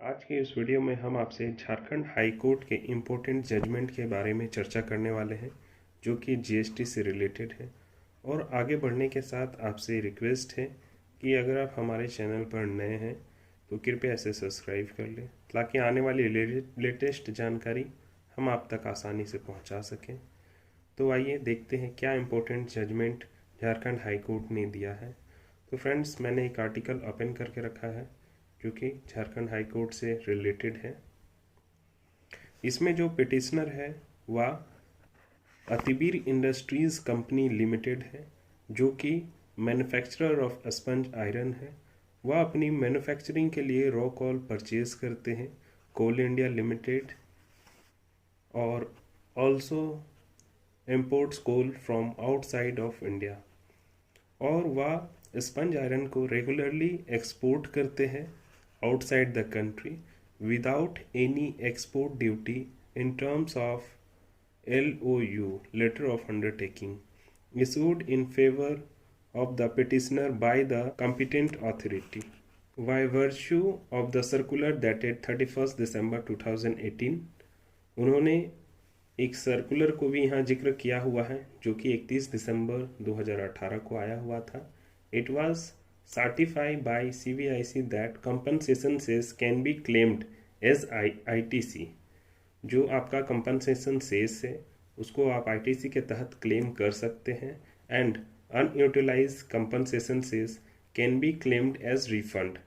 आज के इस वीडियो में हम आपसे झारखंड हाई कोर्ट के इम्पोर्टेंट जजमेंट के बारे में चर्चा करने वाले हैं, जो कि जीएसटी से रिलेटेड है। और आगे बढ़ने के साथ आपसे रिक्वेस्ट है कि अगर आप हमारे चैनल पर नए हैं तो कृपया इसे सब्सक्राइब कर लें, ताकि आने वाली लेटेस्ट जानकारी हम आप तक आसानी से पहुंचा सकें। तो आइए देखते हैं क्या important judgement Jharkhand high court ने दिया है। तो फ्रेंड्स, मैंने एक आर्टिकल ओपन करके रखा है जो कि झारखंड हाई कोर्ट से रिलेटेड है। इसमें जो पिटिशनर है वह अतिबीर इंडस्ट्रीज कंपनी लिमिटेड है, जो कि मैन्युफैक्चरर ऑफ स्पंज आयरन है। वह अपनी मैन्युफैक्चरिंग के लिए रॉ कॉल परचेज करते हैं कोल इंडिया लिमिटेड, और also imports coal from outside of India. और वह स्पंज आयरन को रेगुलरली एक्सपोर्ट करते हैं outside the country without any export duty in terms of LOU, letter of undertaking, issued in favor of the petitioner by the competent authority by virtue of the circular dated 31st December 2018। उन्होंने एक circular को भी यहाँ जिक्र किया हुआ है जो कि 31 दिसंबर 2018 को आया हुआ था। It was certified by CBIC that compensation cess can be claimed as ITC। जो आपका compensation cess है उसको आप ITC के तहत क्लेम कर सकते हैं, and unutilized compensation cess can be claimed as refund।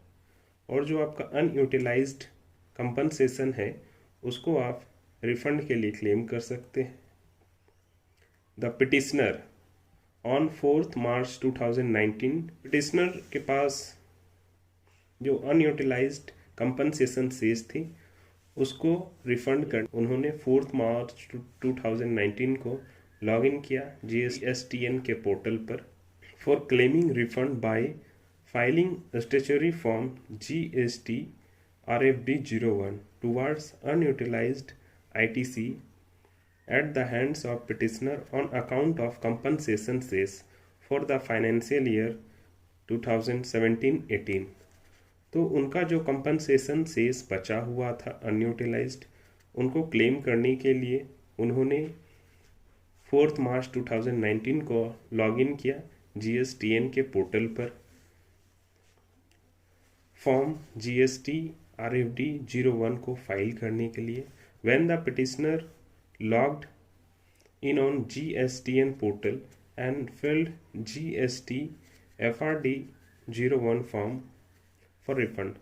और जो आपका unutilized compensation है उसको आप रिफंड के लिए क्लेम कर सकते हैं। The petitioner on 4 March 2019, petitioner के पास जो अनयूटिलाइज्ड कंपनसेशन सेस थी उसको रिफंड कर उन्होंने 4 मार्च 2019 को लॉग इन किया GSTN के पोर्टल पर for claiming refund bye filing statutory form GST RFD 01 towards unutilised ITC at the hands of petitioner on account of compensation cess for the financial year 2017-18। तो उनका जो compensation cess बचा हुआ था unutilised, उनको claim करने के लिए उन्होंने 4 मार्च 2019 को लॉगिन किया GSTN के पोर्टल पर फॉर्म GST RFD 01 को फाइल करने के लिए। When the petitioner logged in on GSTN portal and filled GST FRD 01 form for refund,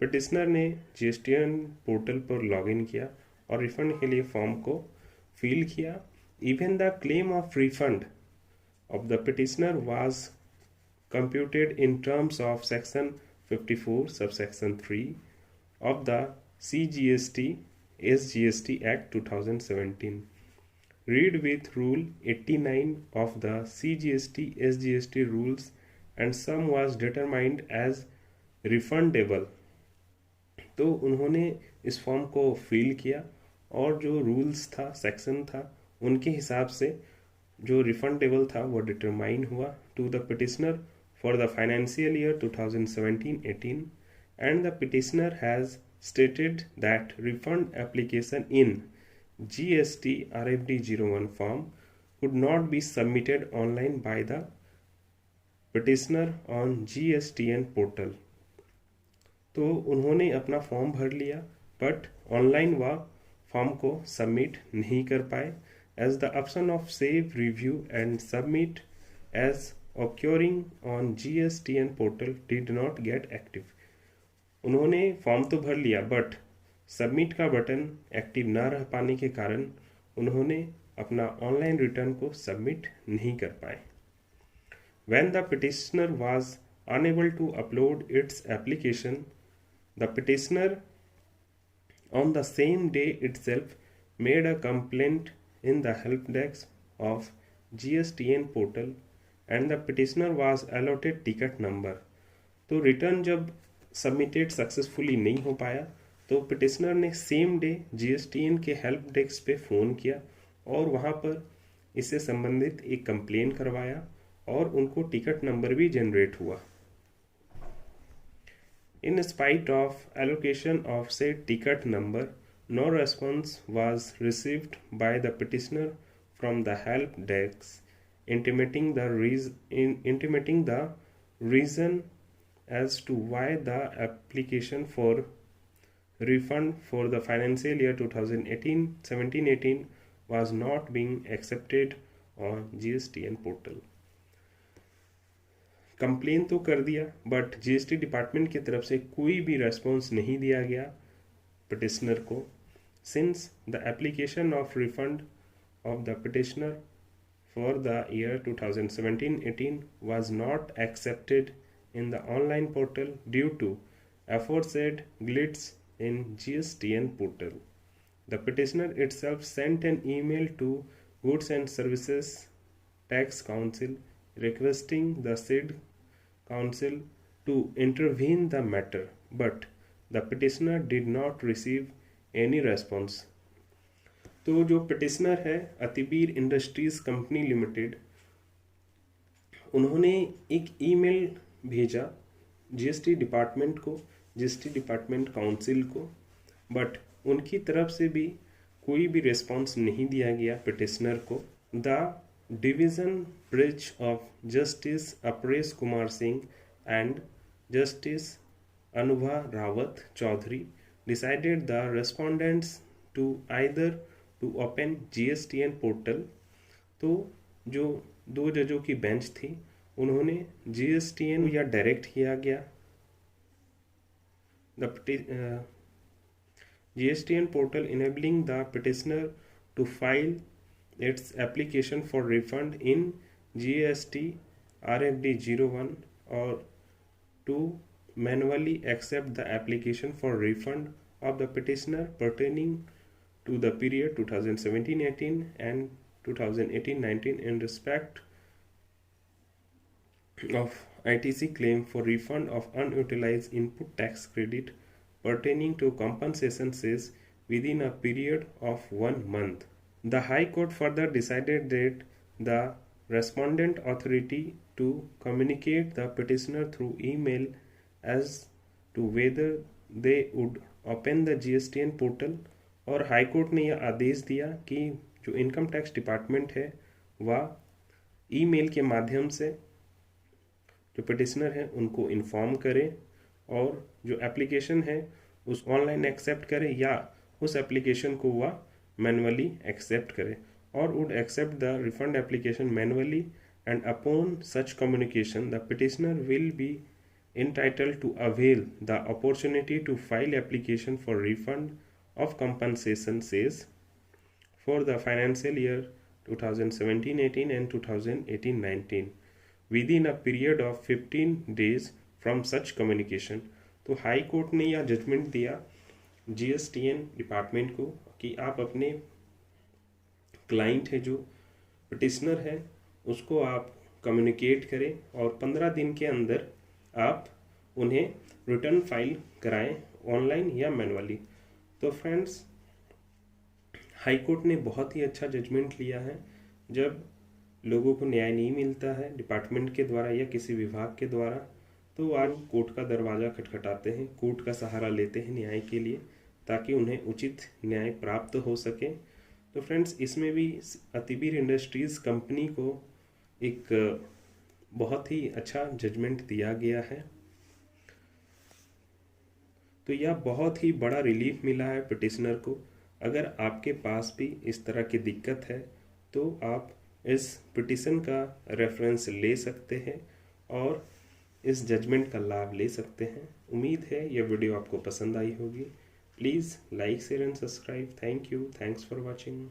petitioner ने GSTN पोर्टल पर लॉगिन किया और रिफंड के लिए फॉर्म को फिल किया। Even the claim of refund of the petitioner was computed in terms of section 54 subsection 3 of the CGST SGST Act 2017। Read with Rule 89 of the CGST SGST rules, and sum was determined as refundable। तो उन्होंने इस form को fill किया और जो rules था, section था, उनके हिसाब से जो रिफंडेबल था वो डिटरमाइन हुआ to the petitioner for the financial year 2017-18, and the petitioner has stated that refund application in GST RFD 01 form could not be submitted online by the petitioner on GSTN portal। तो उन्होंने अपना form भर लिया but online वह form को submit नहीं कर पाए, as the option of save review and submit as occurring on GSTN portal did not get active। उन्होंने फॉर्म तो भर लिया बट सबमिट का बटन एक्टिव ना रह पाने के कारण उन्होंने अपना ऑनलाइन रिटर्न को सबमिट नहीं कर पाए। When the petitioner was unable to upload its application, the petitioner on the same day itself made a complaint in the help desk of GSTN portal, and the petitioner was allotted ticket number। तो return जब submitted successfully नहीं हो पाया तो petitioner ने same day GSTN के help desk पे phone किया और वहाँ पर इससे संबंधित एक कंप्लेन करवाया और उनको टिकट नंबर भी जनरेट हुआ। In spite of allocation of said ticket number, no response was received by the petitioner from the help desk, intimating the reason as to why the application for refund for the financial year 2018-17-18 was not being accepted on GSTN portal. Complain तो कर दिया, but GST department की तरफ से कोई भी response नहीं दिया गया पिटिशनर को, since the application of refund of the petitioner for the year 2017-18 was not accepted in the online portal due to aforesaid glitch in GSTN portal. The petitioner itself sent an email to Goods and Services Tax Council requesting the said council to intervene the matter, but the petitioner did not receive any response. तो जो petitioner है अतिबीर industries company limited, उन्होंने एक email भेजा GST department को, GST department council को, but उनकी तरफ से भी कोई भी रिस्पांस नहीं दिया गया पिटिशनर को. The Division Bench of Justice Apres Kumar Singh and Justice Anubha Rawat Chaudhary decided the respondents to either to open GSTN portal. तो जो दो जजों की बेंच थी, उन्होंने GSTN या डायरेक्ट किया गया GSTN portal enabling the petitioner to file its application for refund in GST RFD 01 or to manually accept the application for refund of the petitioner pertaining to the period 2017-18 and 2018-19 in respect of ITC claim for refund of unutilized input tax credit pertaining to compensation cess within a period of 1 month. The High Court further decided that the respondent authority to communicate the petitioner through email as to whether they would open the GSTN portal. और high court ने यह आदेश दिया कि जो income tax department है वह email के माध्यम से जो पिटिशनर है उनको इन्फॉर्म करे और जो एप्लीकेशन है उस ऑनलाइन एक्सेप्ट करे या उस एप्लीकेशन को वह मैनुअली एक्सेप्ट करे, और would accept the refund application manually, and upon such communication the petitioner will be entitled to avail the opportunity to file application for refund of compensation cess for the financial year 2017-18 and 2018-19 within a period of 15 days from such communication. तो high court ने यह judgement दिया GSTN department को कि आप अपने client है जो पिटिशनर है उसको आप कम्युनिकेट करें और 15 दिन के अंदर आप उन्हें रिटर्न फाइल कराएं ऑनलाइन या मैनुअली. तो फ्रेंड्स, हाई कोर्ट ने बहुत ही अच्छा जजमेंट लिया है. जब लोगों को न्याय नहीं मिलता है डिपार्टमेंट के द्वारा या किसी विभाग के द्वारा, तो आज कोर्ट का दरवाज़ा खटखटाते हैं, कोर्ट का सहारा लेते हैं न्याय के लिए, ताकि उन्हें उचित न्याय प्राप्त हो सके. तो फ्रेंड्स, इसमें भी अतिबीर इंडस्ट्रीज़ कंपनी को एक बहुत ही अच्छा जजमेंट दिया गया है. तो यह बहुत ही बड़ा रिलीफ मिला है पिटिशनर को. अगर आपके पास भी इस तरह की दिक्कत है तो आप इस पिटिशन का रेफरेंस ले सकते हैं और इस जजमेंट का लाभ ले सकते हैं. उम्मीद है यह वीडियो आपको पसंद आई होगी. Please like share and subscribe. Thank you. Thanks for watching.